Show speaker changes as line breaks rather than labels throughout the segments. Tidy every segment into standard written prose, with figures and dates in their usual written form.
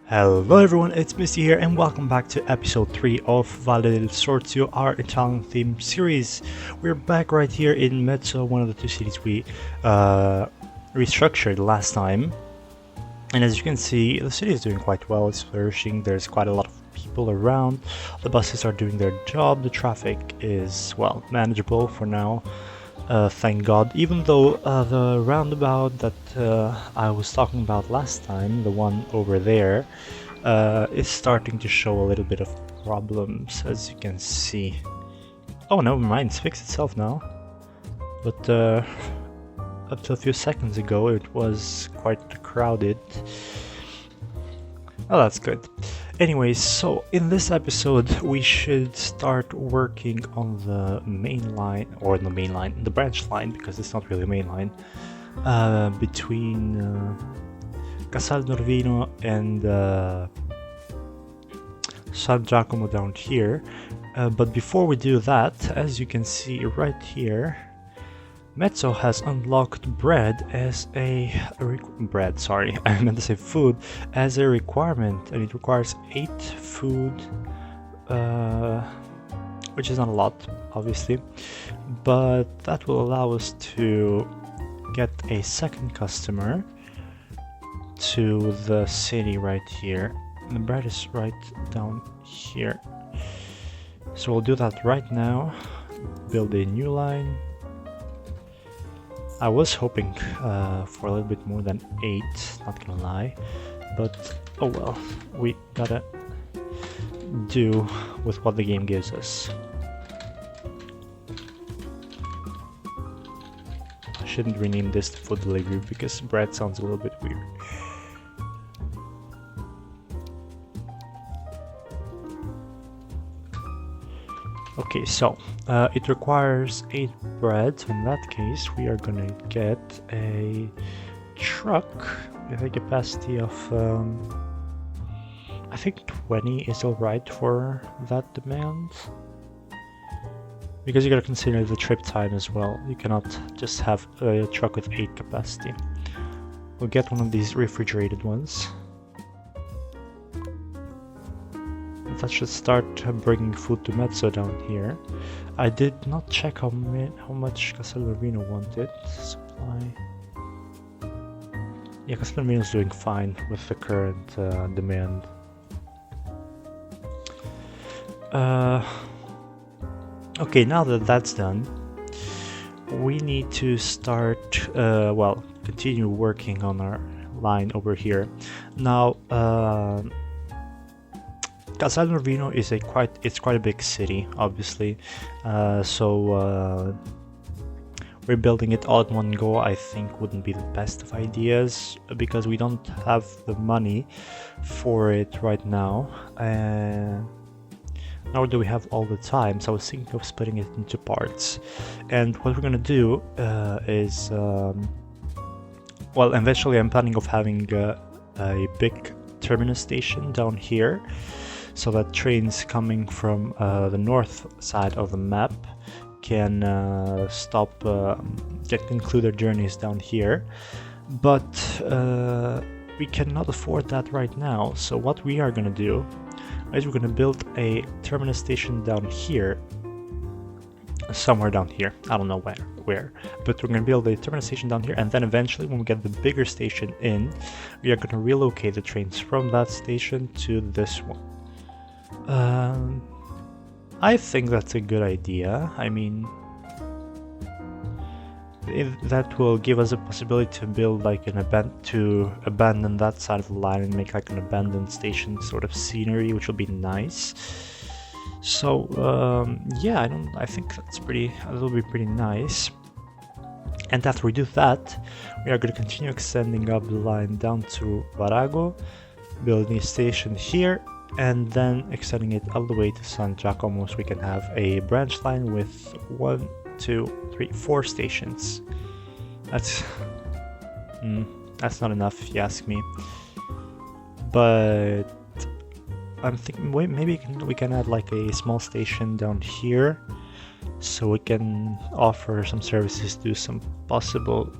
Hello everyone, it's Misty here and welcome back to episode 3 of Valle del Sorzio, our Italian themed series. We're back right here in Mezzo, one of the two cities we restructured last time. And as you can see, the city is doing quite well, it's flourishing, there's quite a lot of people around, the buses are doing their job, the traffic is, well, manageable for now. Thank God, even though the roundabout that I was talking about last time, the one over there, is starting to show a little bit of problems, as you can see. Oh, never mind, it's fixed itself now. But up to a few seconds ago it was quite crowded. Oh, that's good. Anyways, so in this episode we should start working on the main line, or the branch line, because it's not really a main line, between Casal Norvino and San Giacomo down here. But before we do that, as you can see right here, Mezzo has unlocked bread as a I meant to say food as a requirement, and it requires 8 food, which is not a lot, obviously, but that will allow us to get a second customer to the city right here. The bread is right down here, so we'll do that right now. Build a new line. I was hoping for a little bit more than 8, not gonna lie, but oh well, we gotta do with what the game gives us. I shouldn't rename this to food delivery because bread sounds a little bit weird. Okay, so it requires 8 bread, so in that case we are gonna get a truck with a capacity of I think 20 is alright for that demand, because you gotta consider the trip time as well. You cannot just have a truck with 8 capacity. We'll get one of these refrigerated ones. That should start bringing food to Mezzo down here. I did not check how much Casal Norvino wanted. Supply. Yeah, Casal Norvino is doing fine with the current demand. Okay, now that that's done, we need to start, continue working on our line over here. Now, Casal Norvino is quite a big city, obviously, so rebuilding it all at one go I think wouldn't be the best of ideas, because we don't have the money for it right now, nor do we have all the time, so I was thinking of splitting it into parts. And what we're gonna do is, eventually I'm planning of having a big terminus station down here, so that trains coming from the north side of the map can conclude their journeys down here. But we cannot afford that right now, so what we are going to do is we're going to build a terminus station down here, somewhere down here, I don't know where, but we're going to build a terminus station down here, and then eventually when we get the bigger station in, we are going to relocate the trains from that station to this one. I think that's a good idea. I mean, that will give us a possibility to build like to abandon that side of the line and make like an abandoned station sort of scenery, which will be nice. So yeah, I think that will be pretty nice. And after we do that, we are going to continue extending up the line down to Varago, building a station here, and then extending it all the way to San Giacomo, so we can have a branch line with 1, 2, 3, 4 stations. That's not enough if you ask me, but I'm thinking maybe we can add like a small station down here, so we can offer some services to some possible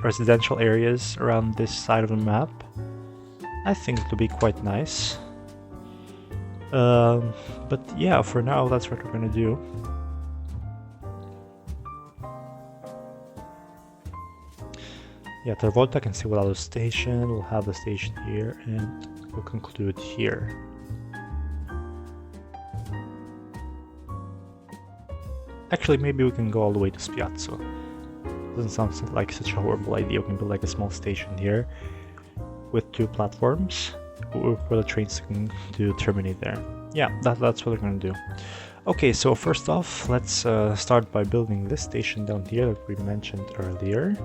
residential areas around this side of the map. I think it will be quite nice. But yeah, for now that's what we're gonna do. Yeah, Travolta can see without a station. We'll have the station here, and we'll conclude here. Actually, maybe we can go all the way to Spiazzo. Doesn't sound like such a horrible idea. We can build like a small station here with 2 platforms for the trains to terminate there. Yeah, that's what we're gonna do. Okay, so first off, let's start by building this station down here that we mentioned earlier.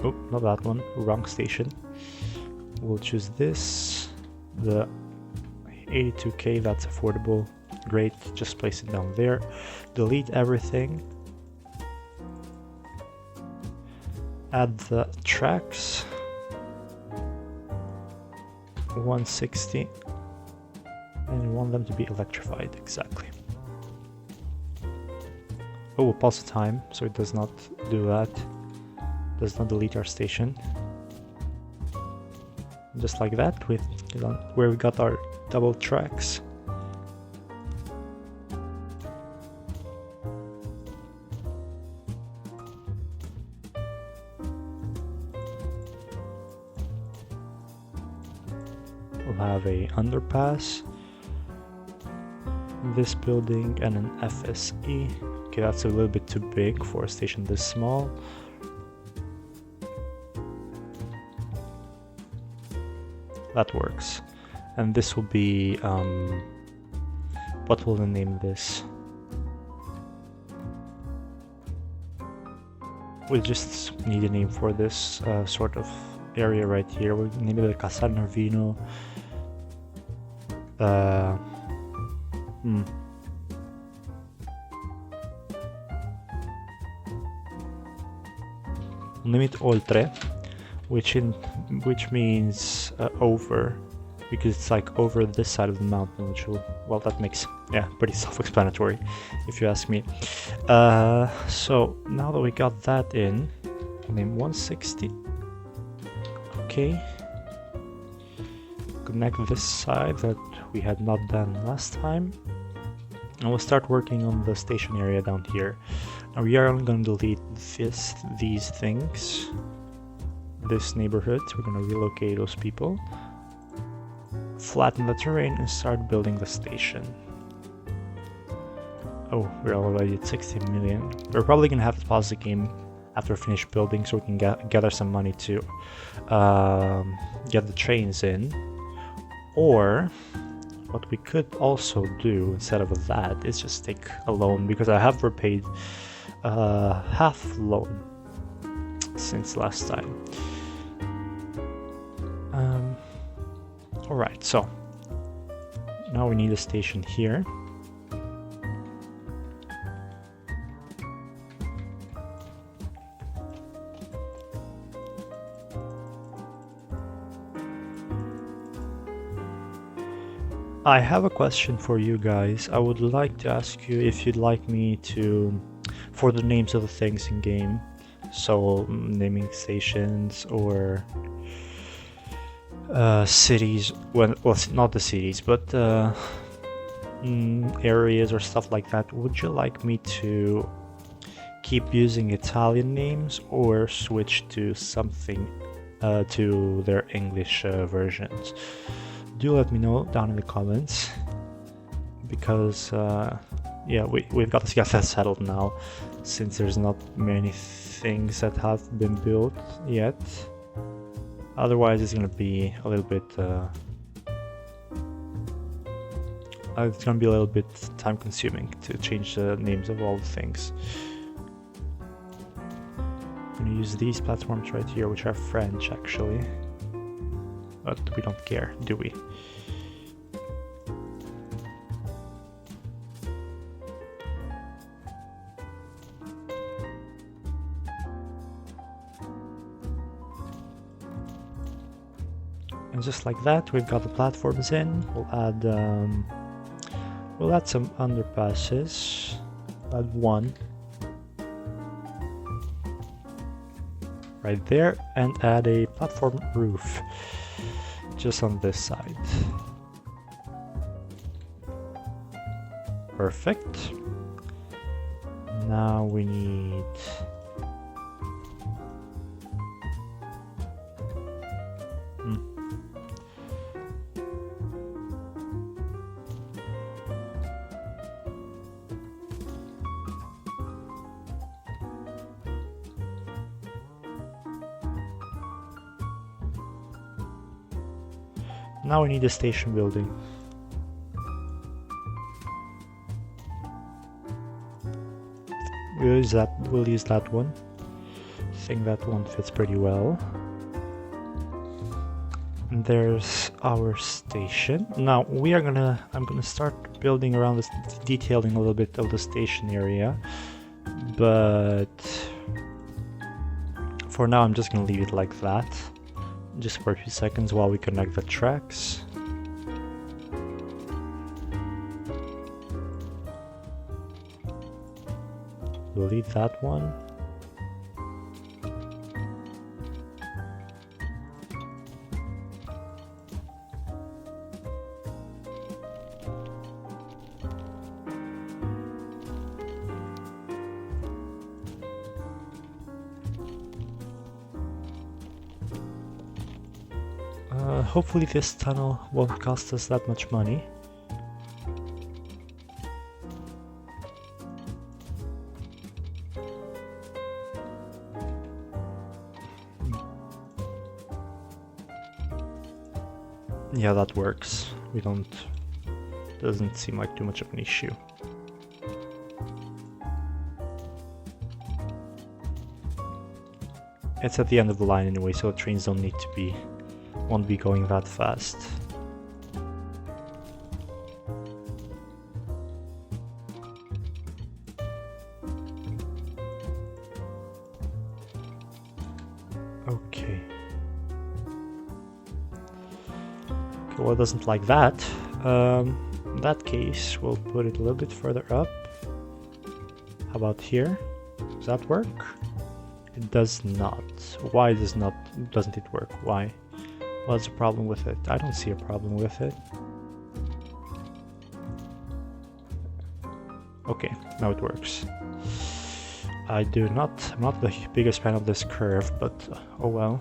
Oh, not that one, wrong station. We'll choose this, the 82k, that's affordable. Great, just place it down there. Delete everything. Add the tracks. 160. And we want them to be electrified, exactly. Oh, we'll pause the time so it does not do that. Does not delete our station. Just like that, with where we got our double tracks. We'll have a underpass, this building, and an FSE. Okay, that's a little bit too big for a station this small. That works. And this will be, what will we name this? We just need a name for this sort of area right here. We'll name it Casal Nervino. We'll name it Oltre, which means over, because it's like over this side of the mountain, which will, well, that makes, yeah, pretty self-explanatory if you ask me. So now that we got that in, we'll name 160. Okay, connect this side that we had not done last time, and we'll start working on the station area down here. Now we are only going to delete these things, this neighborhood. We're going to relocate those people, flatten the terrain, and start building the station. Oh, we're already at 60 million. We're probably going to have to pause the game after we finish building so we can gather some money to get the trains in. Or what we could also do instead of that is just take a loan, because I have repaid half loan since last time. Alright, so now we need a station here. I have a question for you guys. I would like to ask you if you'd like me to, for the names of the things in game, so naming stations or cities, well, not the cities, but areas or stuff like that, would you like me to keep using Italian names or switch to something to their English versions? Do let me know down in the comments, because yeah, we've got to get that settled now, since there's not many things that have been built yet. Otherwise it's gonna be a little bit time consuming to change the names of all the things. I'm gonna use these platforms right here, which are French actually, but we don't care, do we? And just like that, we've got the platforms in. We'll add some underpasses. Add one. right there, and add a platform roof just on this side. Perfect. Now we need now we need a station building. We'll use that one. I think that one fits pretty well. And there's our station. Now I'm gonna start building around this, detailing a little bit of the station area, but for now I'm just gonna leave it like that, just for a few seconds while we connect the tracks. We'll leave that one. Hopefully this tunnel won't cost us that much money. Yeah, that works. Doesn't seem like too much of an issue. It's at the end of the line anyway, so trains won't be going that fast. Okay. Well, it doesn't like that. In that case, we'll put it a little bit further up. How about here? Does that work? It does not. Why doesn't it work? Why? What's the problem with it? I don't see a problem with it. Okay, now it works. I'm not the biggest fan of this curve, but oh well.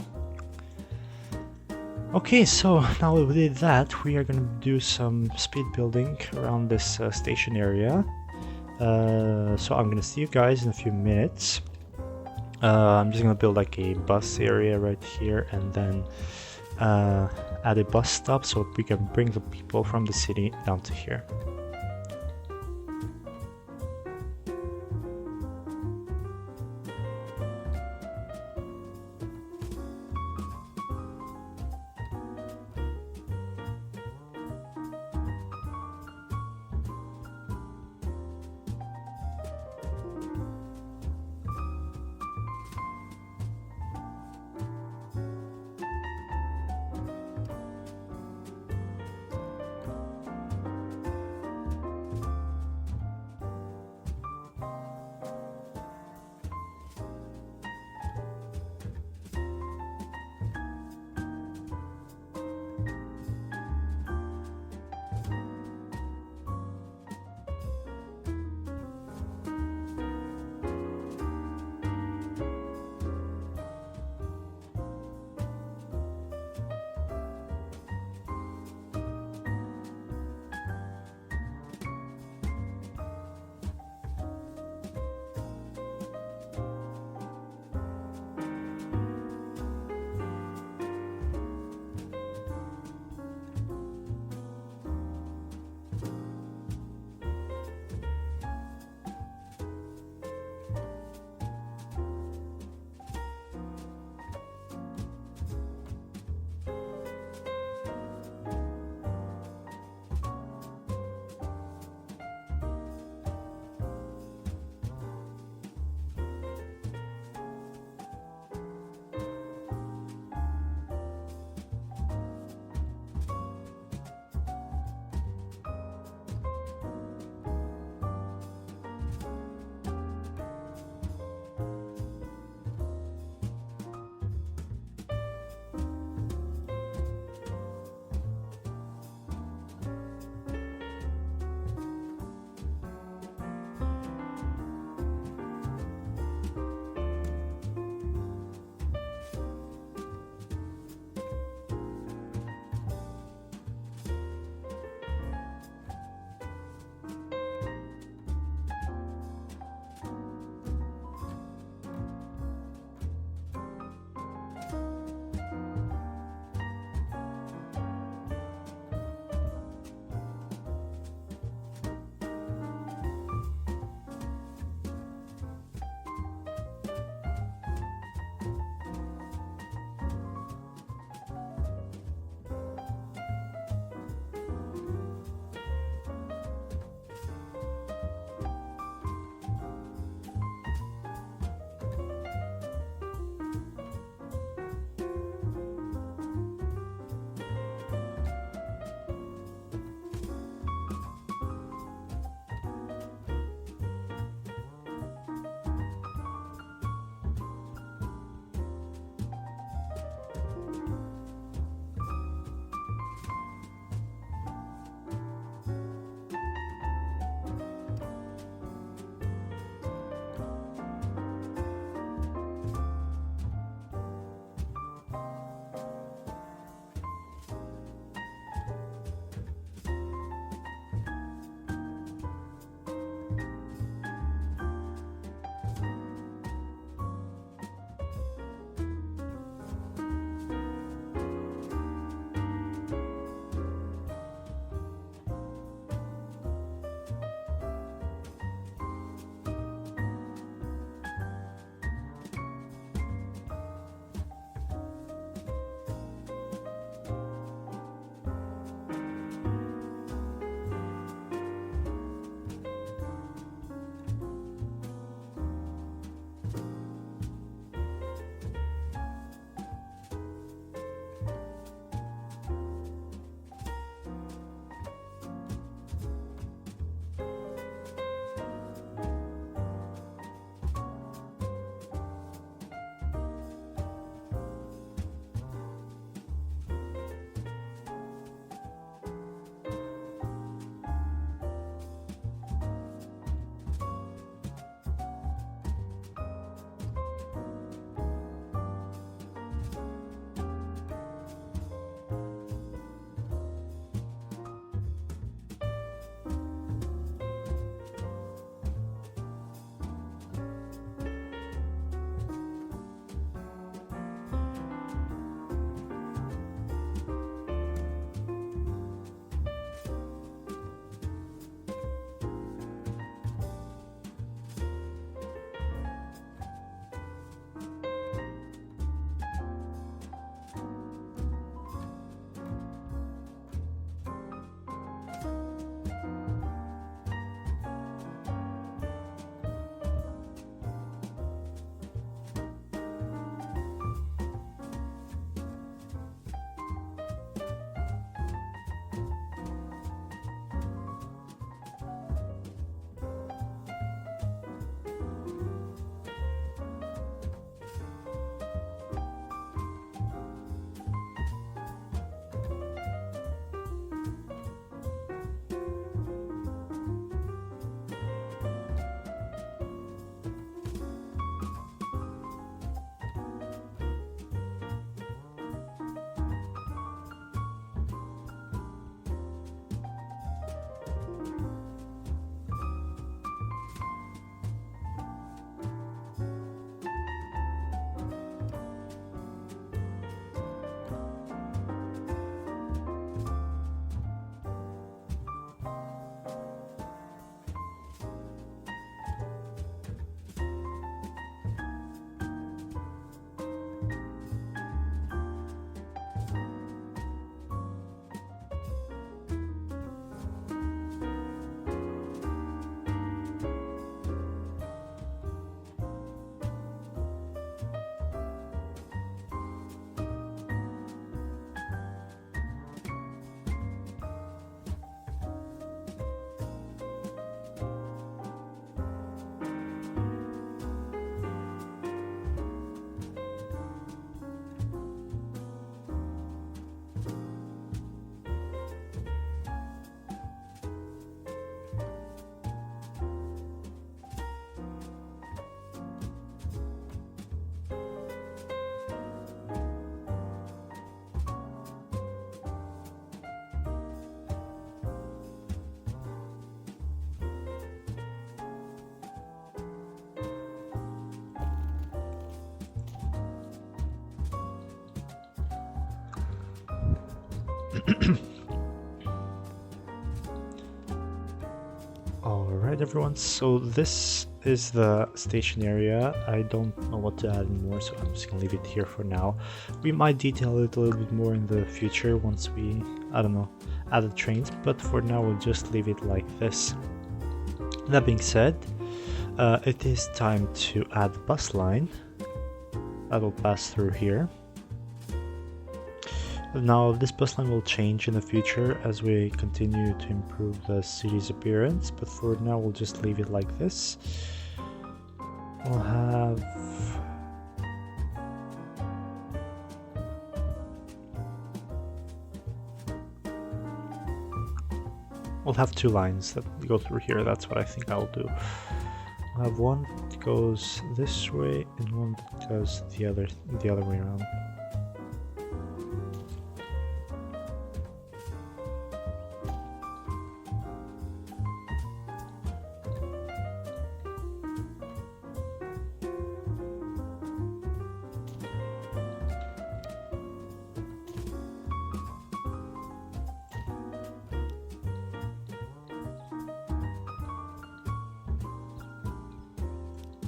Okay, so now we did that, we are gonna do some speed building around this station area. So I'm gonna see you guys in a few minutes. I'm just gonna build like a bus area right here, and then add a bus stop so we can bring the people from the city down to here. Alright everyone, so this is the station area. I don't know what to add anymore, so I'm just gonna leave it here for now. We might detail it a little bit more in the future once we, I don't know, add the trains, but for now we'll just leave it like this. That being said, it is time to add the bus line that will pass through here. Now this bus line will change in the future as we continue to improve the city's appearance, but for now we'll just leave it like this. We'll have two lines that go through here. That's what I think I'll do. We'll have one that goes this way and one that goes the other way around.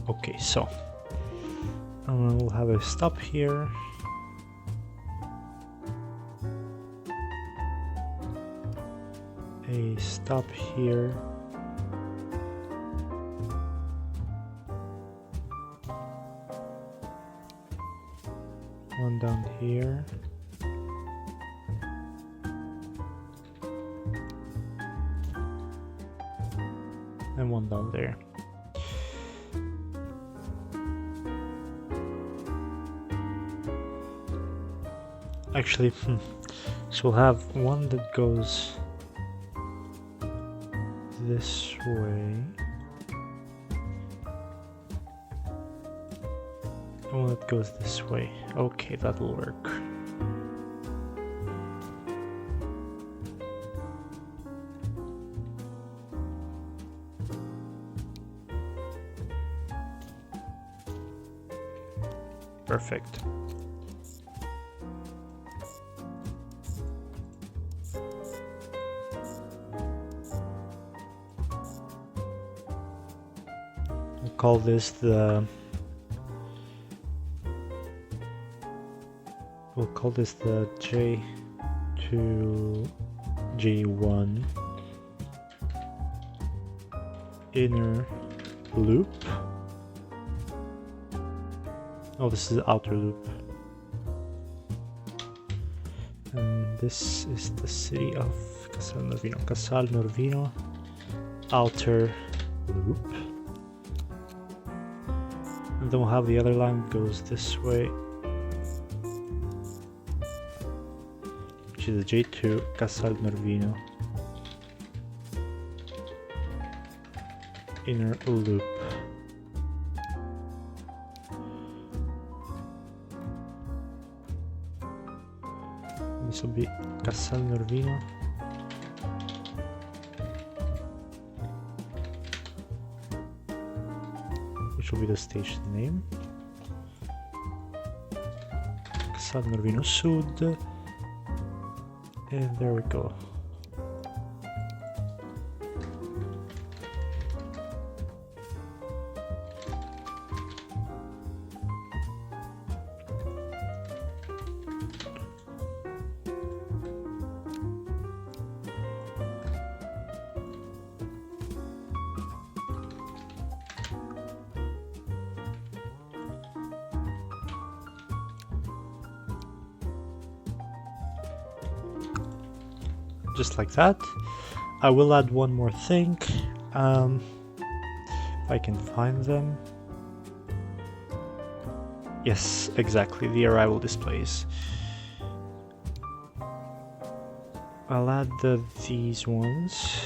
Okay, so we'll have a stop here. A stop here. One down here. And one down there. Actually, so we'll have one that goes this way, and one that goes this way. Okay, that'll work. Perfect. Call this the J2 J1 inner loop. Oh, this is the outer loop. And this is the city of Casal Norvino outer loop. And then we'll have the other line that goes this way, which is the J2 Casal Norvino inner loop. This will be Casal Norvino. Which will be the station name. Casal Norvino Sud. And there we go. Just like that. I will add one more thing, if I can find them. Yes, exactly, the arrival displays. I'll add these ones.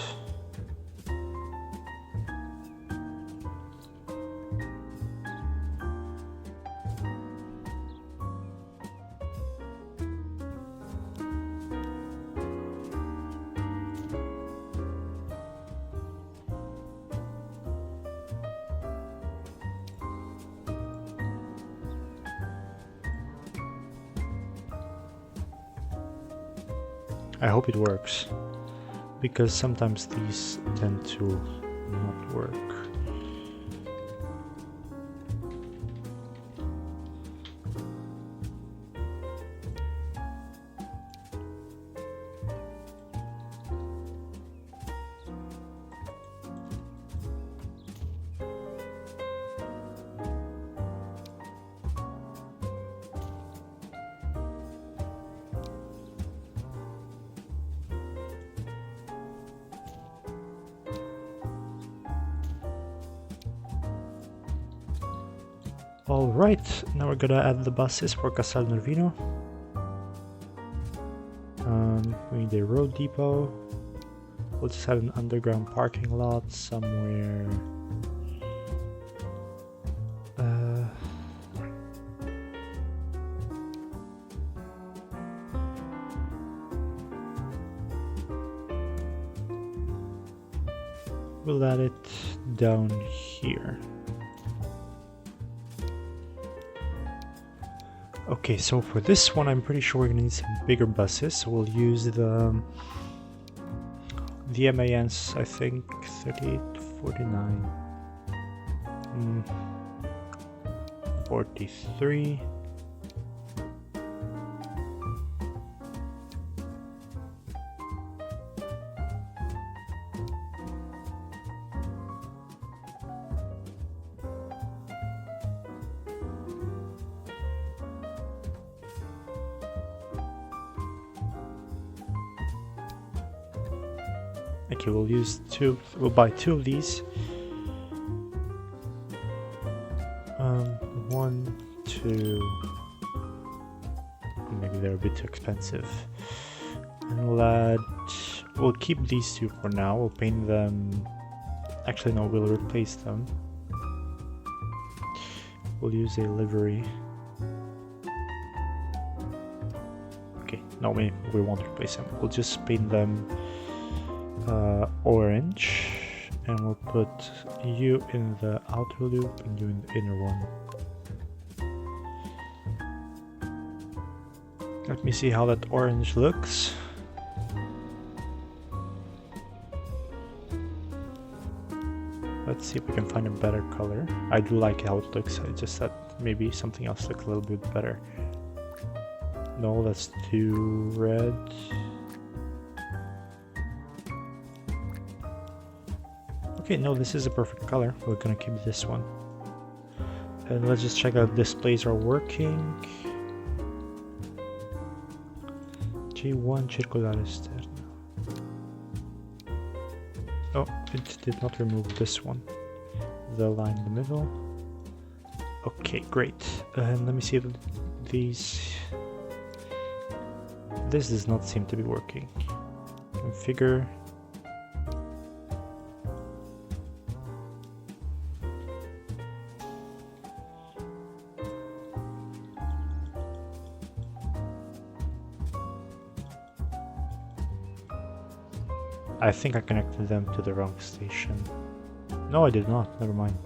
I hope it works, because sometimes these tend to not work. Alright, now we're gonna add the buses for Casal Nervino. We need a road depot. We'll just have an underground parking lot somewhere. We'll add it down here. Okay, so for this one, I'm pretty sure we're gonna need some bigger buses. So we'll use the MANs, I think, 38, 49, 43. Okay, we'll buy two of these. 1, 2. Maybe they're a bit too expensive. And we'll keep these two for now. We'll paint them. Actually, no, we'll replace them. We'll use a livery. Okay, no, we won't replace them. We'll just paint them orange, and we'll put you in the outer loop and you in the inner one. Let me see how that orange looks. Let's see if we can find a better color. I do like how it looks, I just thought maybe something else looks a little bit better. No, that's too red. Okay, no, this is a perfect color. We're gonna keep this one. And let's just check out displays are working. G1 circolare esterno. Oh, it did not remove this one. The line in the middle. Okay, great. And let me see if these... This does not seem to be working. Configure. I think I connected them to the wrong station. No, I did not. Never mind.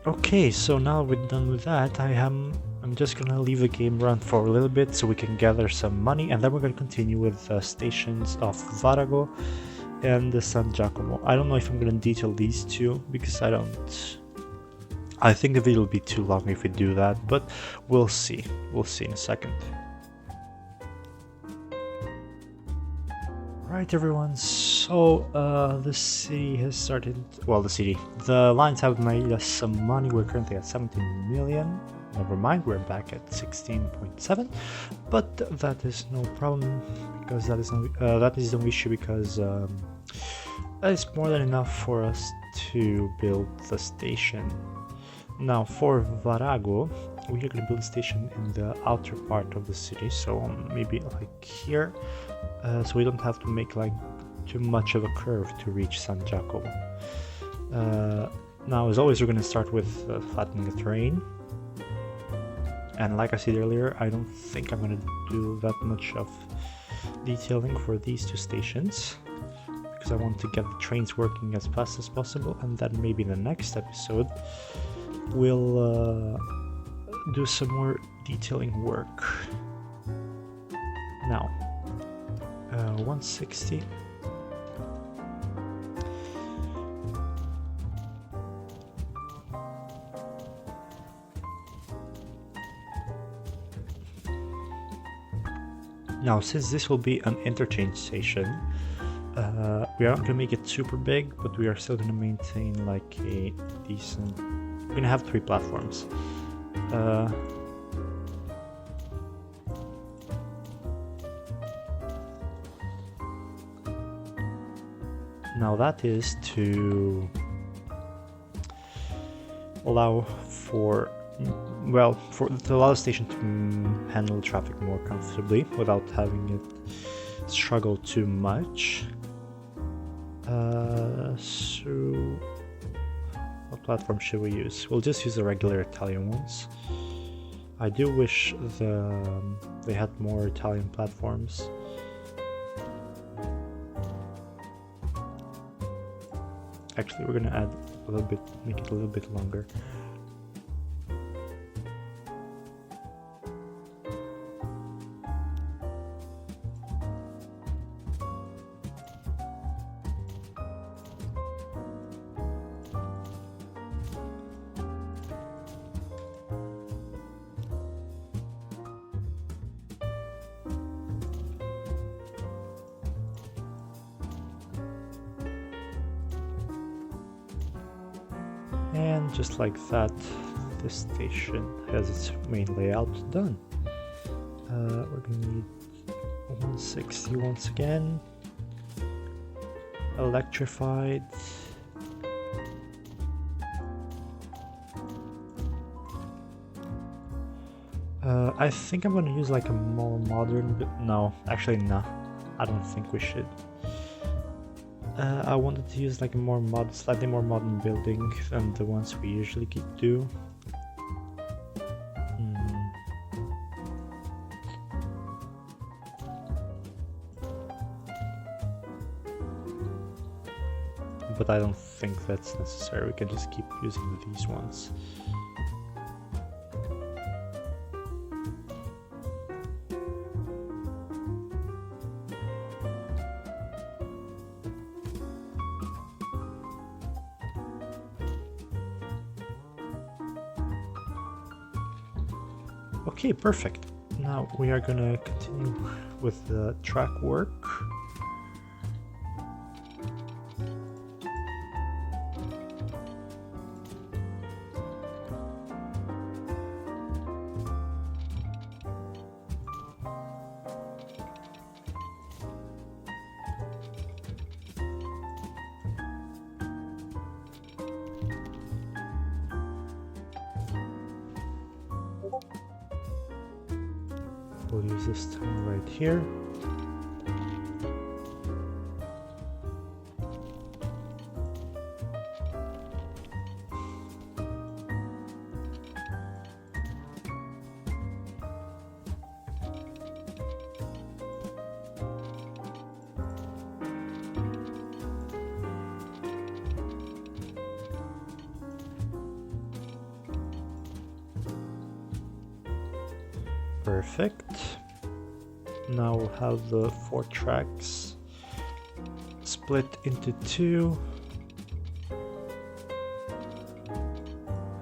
Okay, so now we're done with that. I'm just gonna leave the game run for a little bit so we can gather some money, and then we're gonna continue with the stations of Varago and the San Giacomo. I don't know if I'm gonna detail these two because I think the video will be too long if we do that, but we'll see. We'll see in a second. Right, everyone, so the city has started, well, the lines have made us some money. We're currently at 17 million. Never mind, we're back at 16.7, but that is no problem because that is no issue because that is more than enough for us to build the station. Now for Varago, we are going to build a station in the outer part of the city, so maybe like here. So we don't have to make like too much of a curve to reach San Giacomo. Now, as always, we're going to start with flattening the terrain. And like I said earlier, I don't think I'm going to do that much of detailing for these two stations because I want to get the trains working as fast as possible, and then maybe in the next episode we'll do some more detailing work. Now, 160. Now, since this will be an interchange station, we are not going to make it super big, but we are still going to maintain like a decent... We're going to have 3 platforms. Now that is to allow for... well, to allow the station to handle traffic more comfortably without having it struggle too much. So what platform should we use? We'll just use the regular Italian ones. I do wish they had more Italian platforms. Actually, we're gonna add a little bit, make it a little bit longer. And just like that, this station has its main layout done. We're gonna need 160 once again. Electrified. I think I'm gonna use like a more modern, no, actually no, I don't think we should. I wanted to use like a more slightly more modern building than the ones we usually do. But I don't think that's necessary, we can just keep using these ones. Okay, perfect. Now we are gonna continue with the track work. We'll use this tunnel right here. Perfect. Now we'll have the 4 tracks split into 2.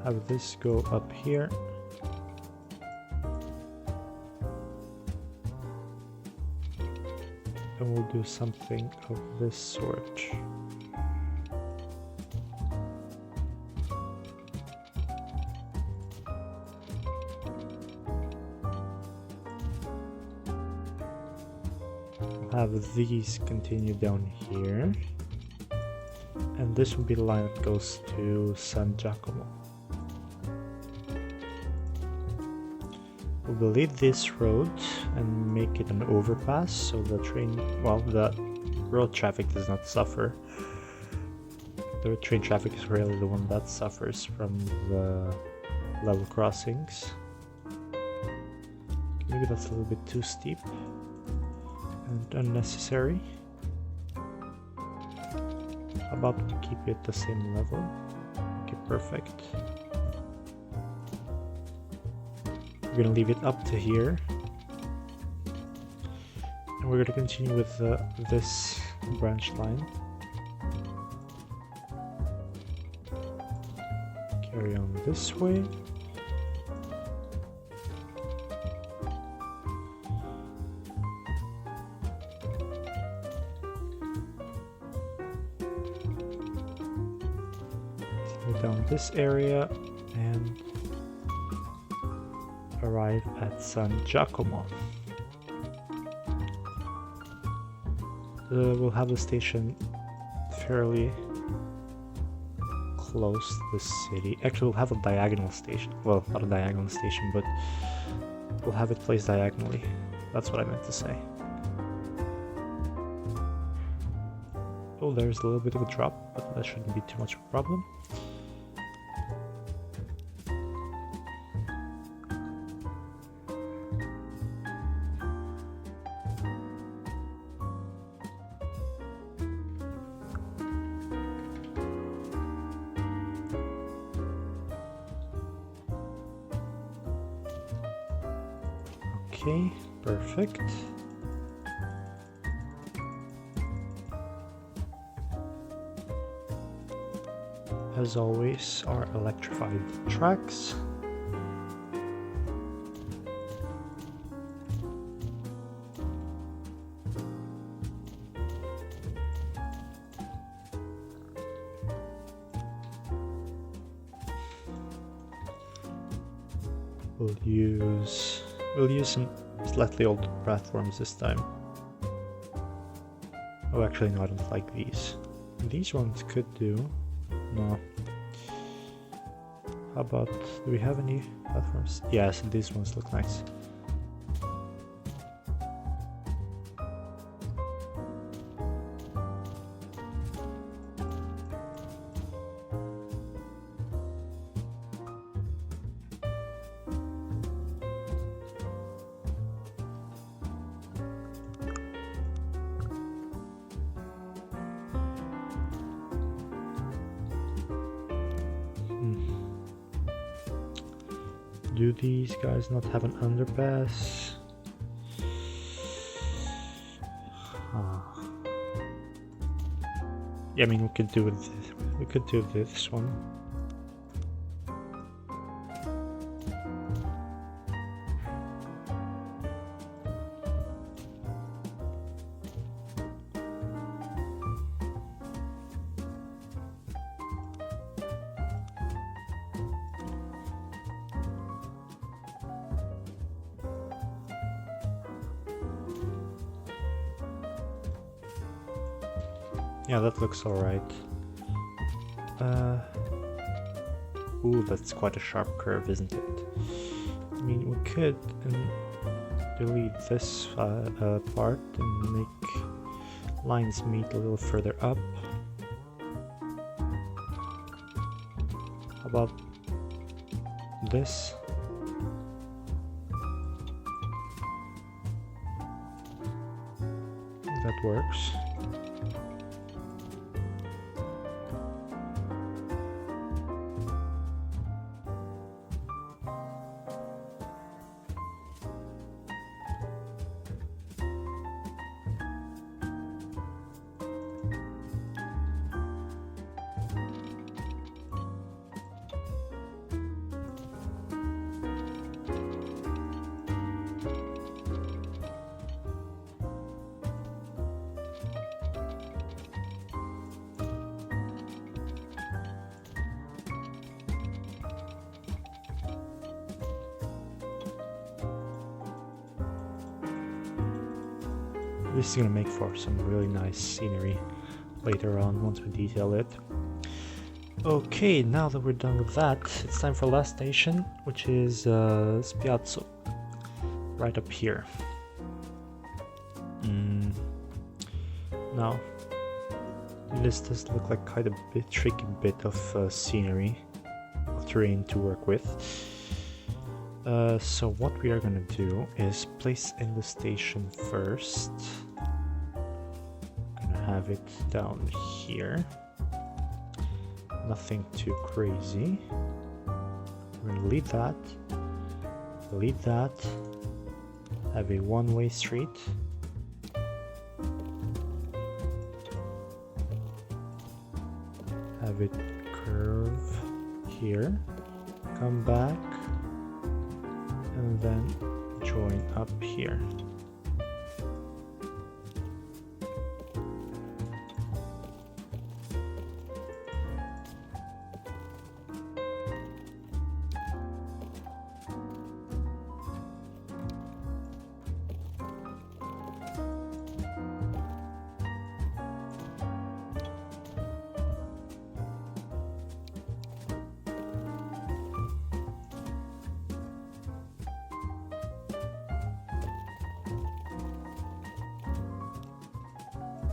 Have this go up here. And we'll do something of this sort. Have these continue down here, and this will be the line that goes to San Giacomo. We'll delete this road and make it an overpass so the the road traffic does not suffer. The train traffic is really the one that suffers from the level crossings. Maybe that's a little bit too steep and unnecessary. How about we keep it the same level? Okay, perfect. We're gonna leave it up to here. And we're gonna continue with this branch line. Carry on this way. Down this area and arrive at San Giacomo. We'll have the station fairly close to the city. Actually, we'll have a diagonal station. Well, not a diagonal station, but we'll have it placed diagonally. That's what I meant to say. Oh, there's a little bit of a drop, but that shouldn't be too much of a problem. Okay, perfect. As always, our electrified tracks. We'll use some slightly older platforms this time. Oh, actually, no, I don't like these. These ones could do. No. How about, do we have any platforms? Yes, these ones look nice. Do these guys not have an underpass? Yeah, I mean we could do it. We could do this one. Yeah, that looks alright. Ooh, that's quite a sharp curve, isn't it? I mean, we could delete this part and make lines meet a little further up. How about this? That works. This is gonna make for some really nice scenery later on once we detail it. Okay, now that we're done with that, it's time for the last station, which is Spiazzo, right up here. Now, this does look like quite a bit tricky bit of scenery, of terrain to work with. So what we are gonna do is place in the station first. Gonna have it down here. Nothing too crazy. We're gonna leave that. delete that, have a one-way street, have it curve here, come back, and then join up here.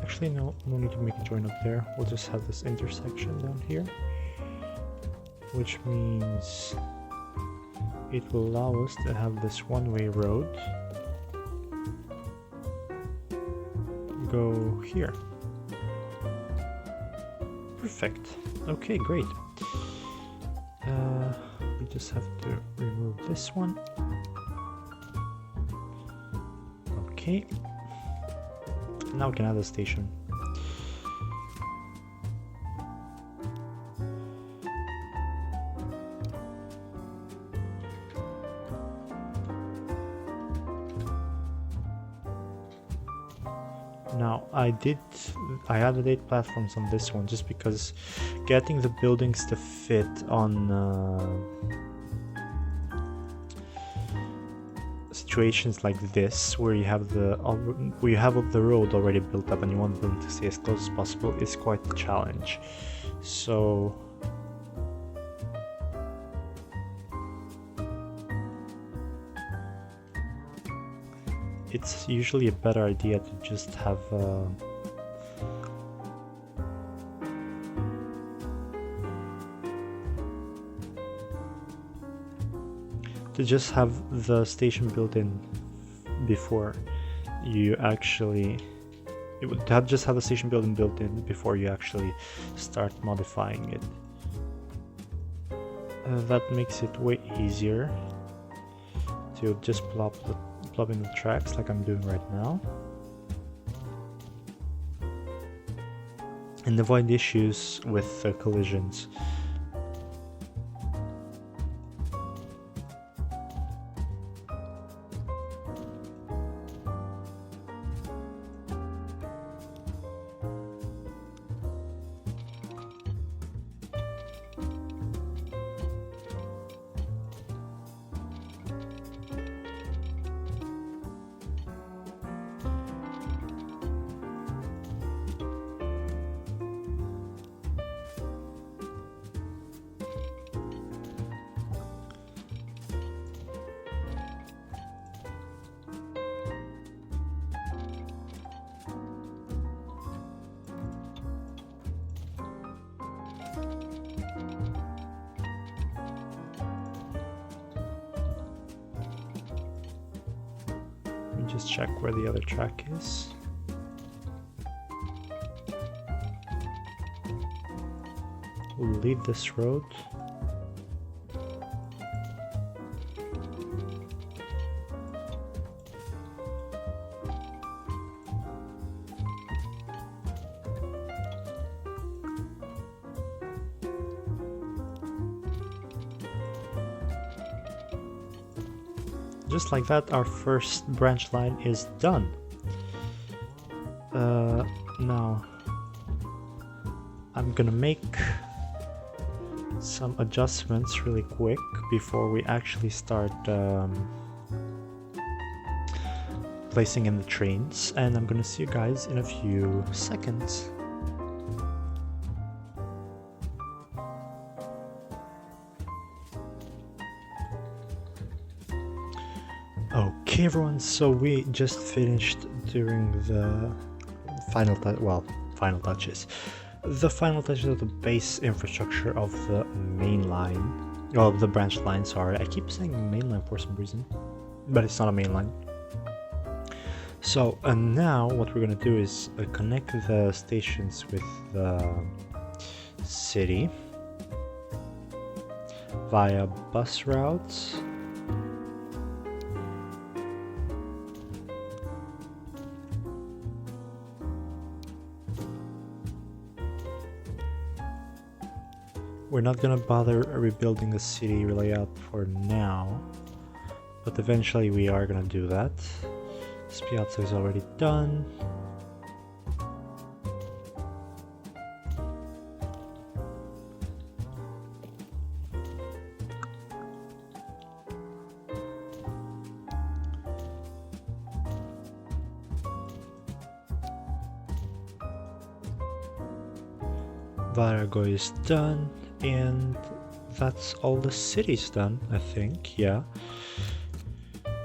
Actually, no need to make a join up there. We'll just have this intersection down here, which means it will allow us to have this one-way road go here. Perfect. Okay, great. We just have to remove this one. Okay. Now we can add a station. Now I added 8 platforms on this one just because getting the buildings to fit on situations like this, where you have the road already built up and you want them to stay as close as possible, is quite a challenge. So it's usually a better idea to just have the station built in before you actually just have the station built in before you actually start modifying it. That makes it way easier to just plop in the tracks like I'm doing right now, and avoid issues with collisions. Just check where the other track is. We'll leave this road. Just like that, our first branch line is done. Now I'm gonna make some adjustments really quick before we actually start placing in the trains, and I'm gonna see you guys in a few seconds. Okay everyone, so we just finished doing the final touches. The final touches of the base infrastructure of the main line, of the branch line, sorry. I keep saying main line for some reason, but it's not a main line. So now what we're gonna do is connect the stations with the city via bus routes. we're not gonna bother rebuilding the city layout for now, but eventually we are gonna do that. This piazza is already done. Varago is done, and that's all the city's done, I think, yeah.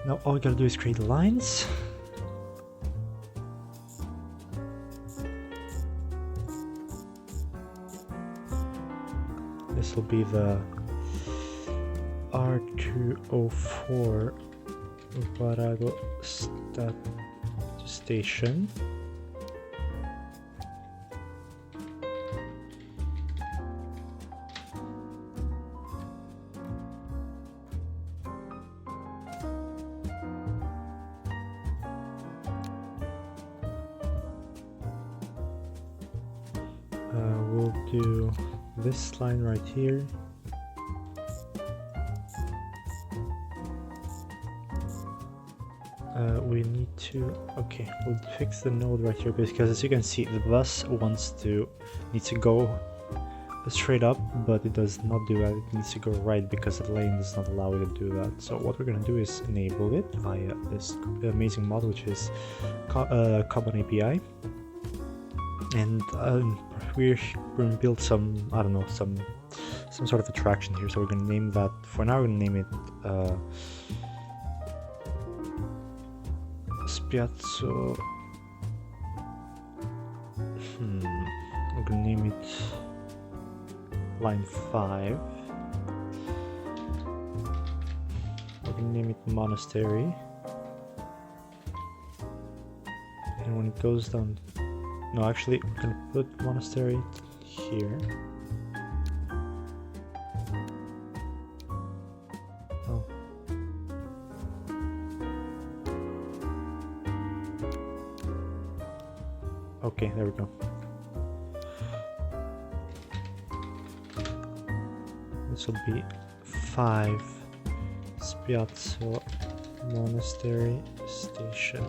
Now all we gotta do is create lines. This will be the R204 Varago station. We'll do this line right here. We need to, okay, we'll fix the node right here because as you can see the bus needs to go straight up, but it does not do that. It needs to go right because the lane does not allow it to do that. So what we're gonna do is enable it via this amazing mod, which is Common API. And we're going to build some, I don't know, some sort of attraction here. So we're going to name that, for now we're going to name it Spiazzo. We're going to name it Line 5. We're going to name it Monastery. And when it goes down, no, actually, we're gonna put monastery here. Oh. Okay, there we go. This will be 5 Spiazzo Monastery Station.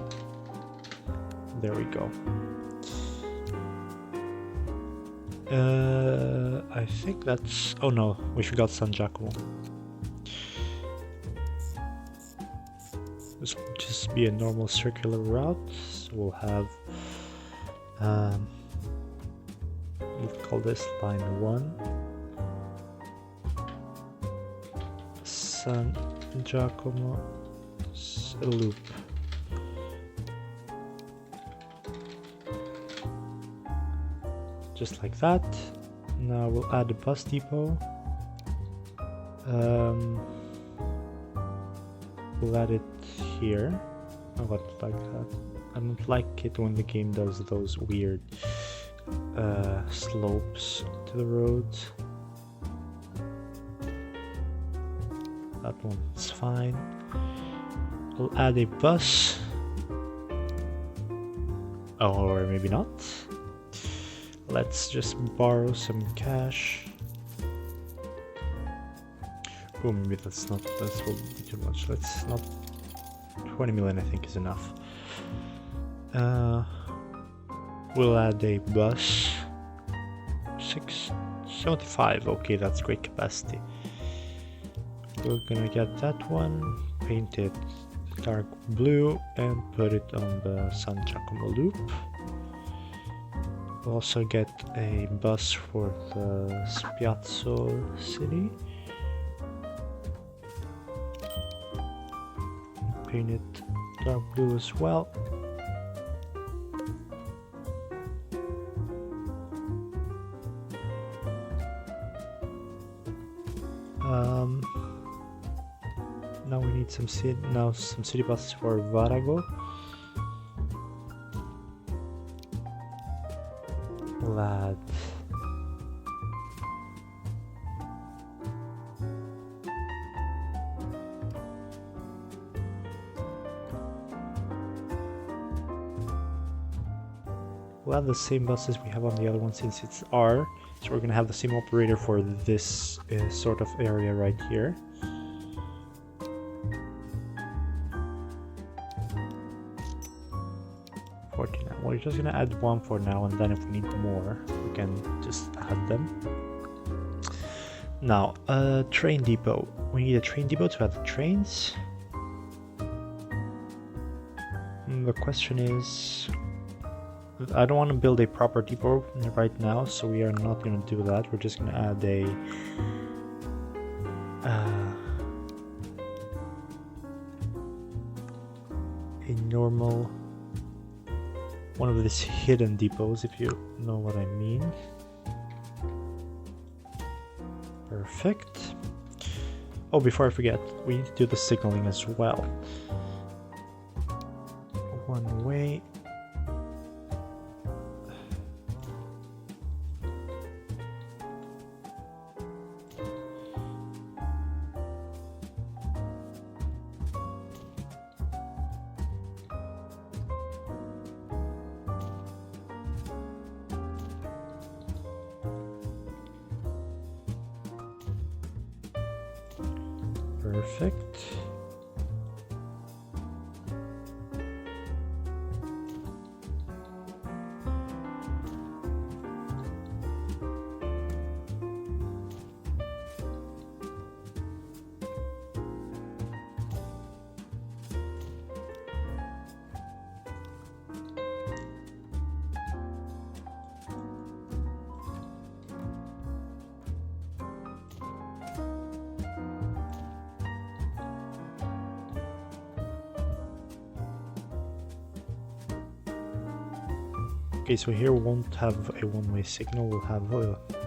There we go. I think that's... oh no, we forgot San Giacomo. This will just be a normal circular route, so we'll have... we'll call this line 1. San Giacomo loop. Just like that. Now we'll add a bus depot. We'll add it here. I would like that. I don't like it when the game does those weird slopes to the roads. That one's fine. We'll add a bus. Oh, or maybe not. Let's just borrow some cash. Oh, maybe that will be too much. Let's not. 20 million, I think, is enough. We'll add a bus. 675. Okay, that's great capacity. We're gonna get that one, paint it dark blue, and put it on the San Giacomo loop. We'll also get a bus for the Spiazzo city. Paint it dark blue as well. Now we need some city buses for Varago. Lad. We'll have the same buses we have on the other one since it's R, So we're gonna have the same operator for this sort of area right here. We're just gonna add one for now, and then if we need more, we can just add them. Now, train depot. We need a train depot to add the trains. And the question is, I don't want to build a proper depot right now, so we are not going to do that. We're just going to add a normal one of these hidden depots, if you know what I mean. Perfect. Oh, before I forget, we need to do the signaling as well. One way. Perfect. Okay, so here we won't have a one-way signal, we'll have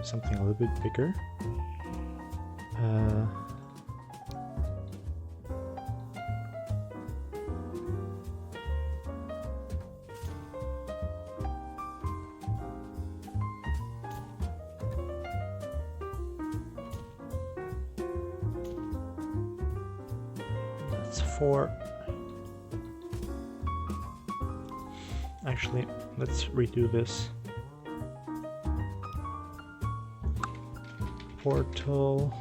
something a little bit bigger. That's 4. Actually, let's redo this. Portal.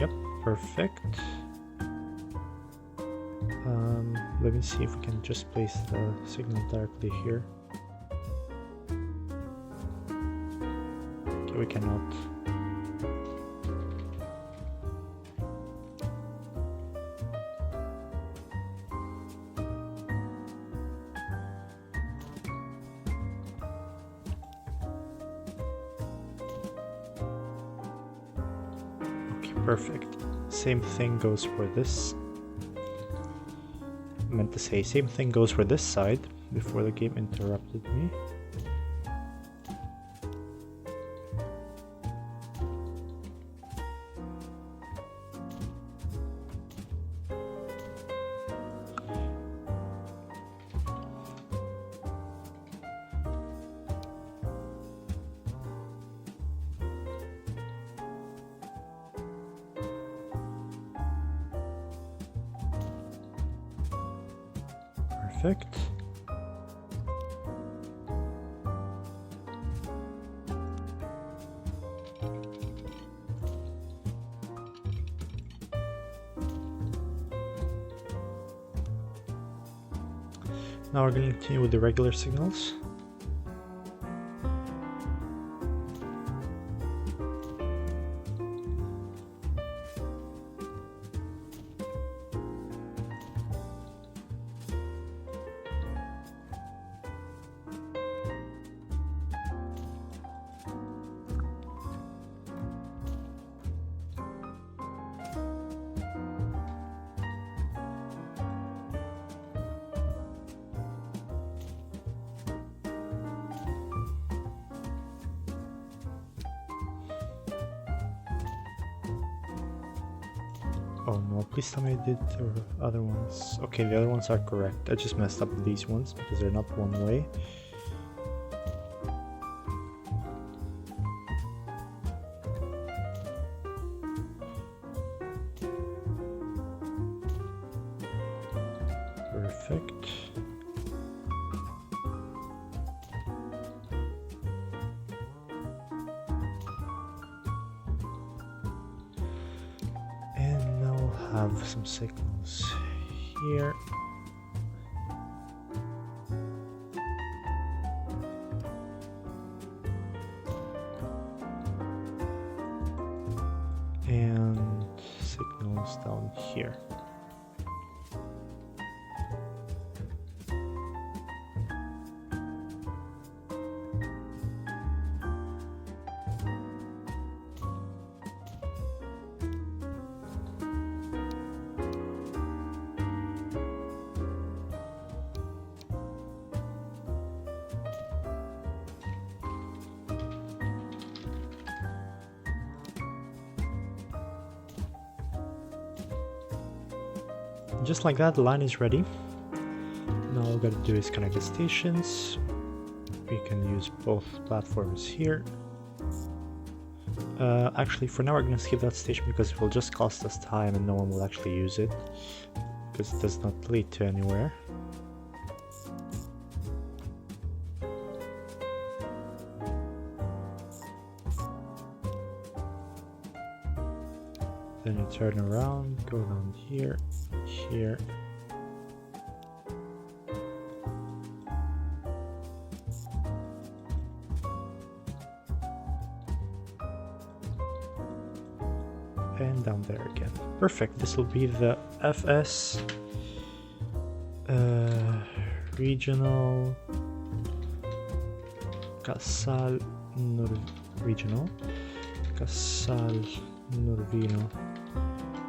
Yep, perfect. Let me see if we can just place the signal directly here. Okay, we cannot. Okay, perfect. Same thing goes for this. Meant to say same thing goes for this side before the game interrupted me. Perfect. Now we're going to continue with the regular signals. Oh no, please tell me I did the other ones. Okay, the other ones are correct. I just messed up these ones because they're not one way. Perfect. And now we'll have some signals here. And signals down here. Just like that, the line is ready. Now all we gotta do is connect the stations. We can use both platforms here. Actually, for now we're gonna skip that station because it will just cost us time and no one will actually use it, because it does not lead to anywhere. Then you turn around, go down here, here. And down there again. Perfect, this will be the FS regional Casal regional Casal Norvino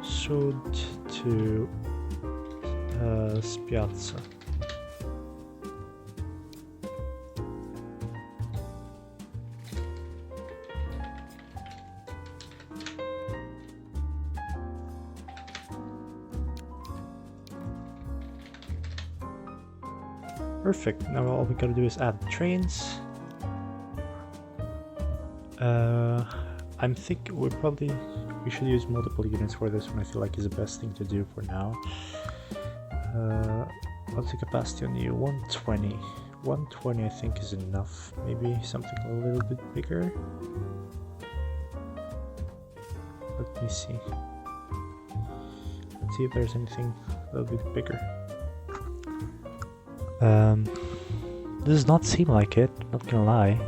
Sud to Spiazza. Perfect, now all we gotta do is add trains. I'm thinking we should use multiple units for this one. I feel like is the best thing to do for now. What's the capacity on you? 120. 120 I think is enough. Maybe something a little bit bigger. Let me see. Let's see if there's anything a little bit bigger. Does not seem like it, not gonna lie.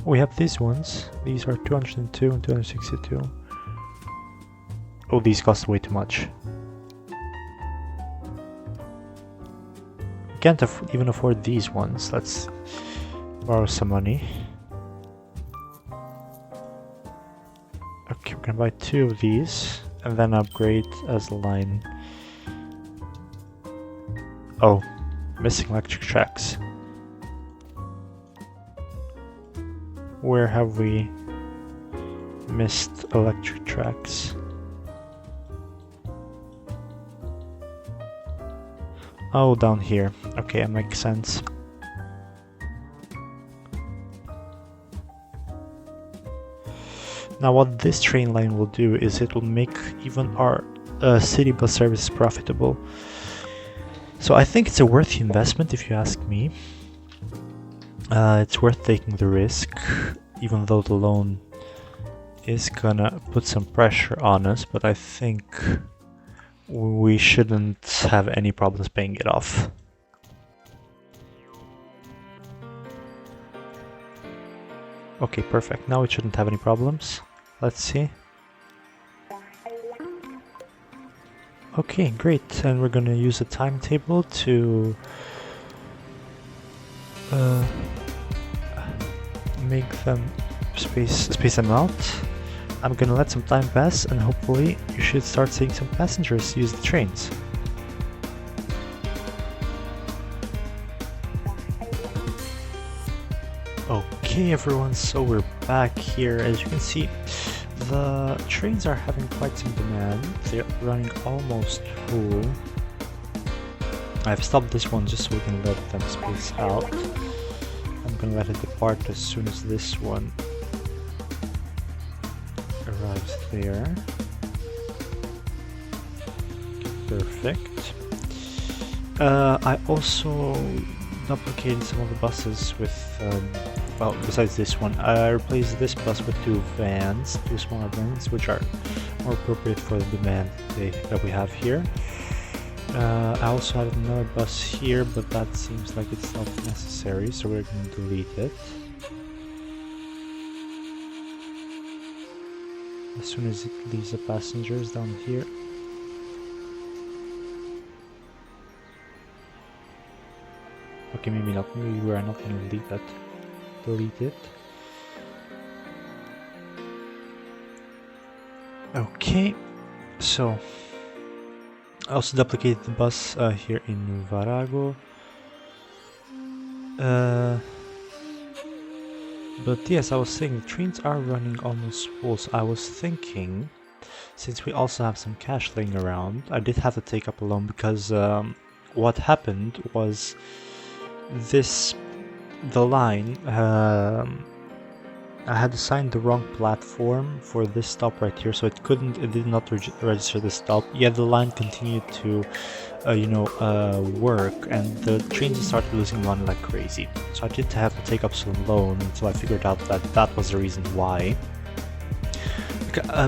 We have these ones. These are 202 and 262. Oh, these cost way too much. We can't even afford these ones. Let's borrow some money. Okay, we're gonna buy 2 of these and then upgrade as a line. Oh, missing electric tracks. Where have we missed electric tracks? Oh, down here. Okay, that makes sense. Now what this train line will do is it will make even our city bus service profitable. So I think it's a worthy investment if you ask me. It's worth taking the risk, even though the loan is gonna put some pressure on us, but I think we shouldn't have any problems paying it off. Okay, perfect. Now we shouldn't have any problems. Let's see. Okay, great. And we're gonna use a timetable to make them space them out. I'm gonna let some time pass and hopefully you should start seeing some passengers use the trains. Okay everyone, so we're back here. As you can see, the trains are having quite some demand. They're running almost full. I've stopped this one just so we can let them space out. I'm gonna let it depart as soon as this one arrives there. Perfect. I also duplicated some of the buses with, well, besides this one, I replaced this bus with two vans, two smaller vans, which are more appropriate for the demand that we have here. I also had another bus here, but that seems like it's not necessary, so we're going to delete it. As soon as it leaves the passengers down here. Okay, maybe not. Maybe we are not going to delete that. Delete it. Okay, so I also duplicated the bus here in Varago. But yes, I was saying the trains are running almost full, so I was thinking, since we also have some cash laying around, I did have to take up a loan because what happened was the line, I had assigned the wrong platform for this stop right here, so it did not register the stop. Yet the line continued to, work, and the trains started losing money like crazy. So I did have to take up some loan until I figured out that that was the reason why.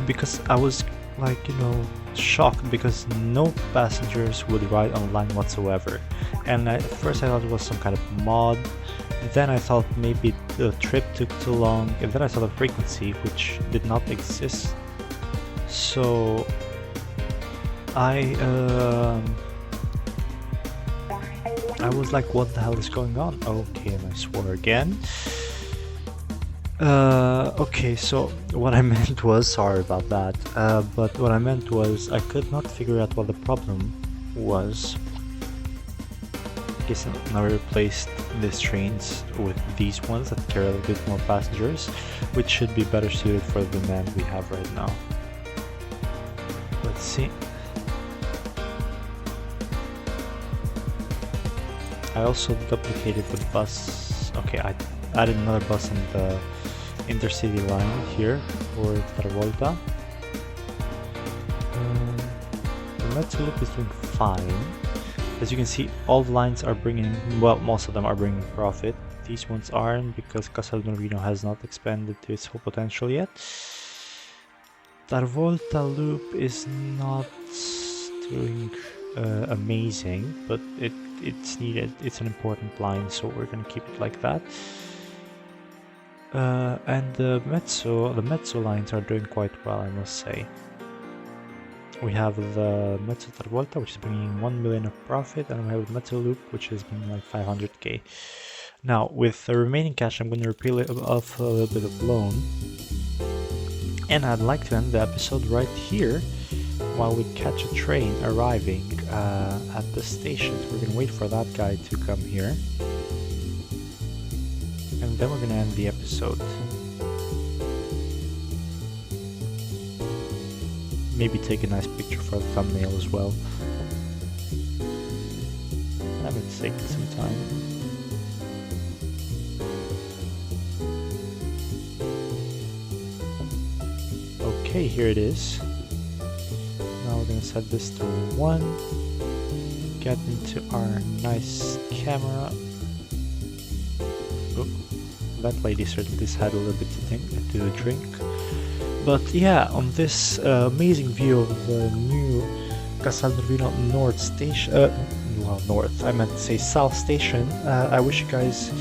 Because I was shocked because no passengers would ride on the line whatsoever. And at first I thought it was some kind of mod. Then I thought maybe the trip took too long, and then I saw the frequency, which did not exist. So I was like, what the hell is going on? Okay, and I swore again. Okay, so what I meant was, sorry about that, but what I meant was I could not figure out what the problem was. Okay, so now we replaced these trains with these ones that carry a little bit more passengers, which should be better suited for the demand we have right now. Let's see. I also duplicated the bus. Okay, I added another bus in the intercity line here for Travolta. The Metro Loop is doing fine. As you can see, all the lines are bringing, well, most of them are bringing profit. These ones aren't because Casalnovino has not expanded to its full potential yet. Travolta Loop is not doing amazing, but it's needed. It's an important line, so we're gonna keep it like that. And the mezzo lines are doing quite well, I must say. We have the Mezzo Travolta, which is bringing 1 million of profit, and we have the Mezzo Loop, which is bringing like 500k. Now, with the remaining cash, I'm going to repeal it off a little bit of loan. And I'd like to end the episode right here, while we catch a train arriving at the station. So we're going to wait for that guy to come here. And then we're going to end the episode. Maybe take a nice picture for the thumbnail as well. That would take some time. Okay, here it is. Now we're gonna set this to 1. Get into our nice camera. Oh, that lady certainly just had a little bit to drink. But yeah, on this amazing view of the new Casalnovino North Station, well, North, I meant to say South Station, I wish you guys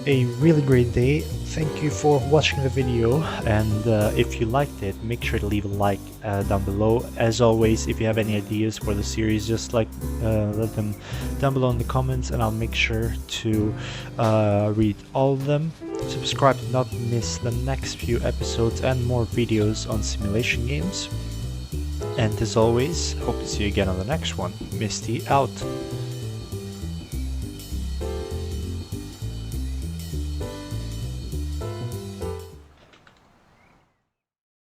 a really great day. Thank you for watching the video, and if you liked it, make sure to leave a like down below. As always, if you have any ideas for the series, just let them down below in the comments, and I'll make sure to read all of them. Subscribe to not miss the next few episodes and more videos on simulation games. And as always, hope to see you again on the next one. Misty out.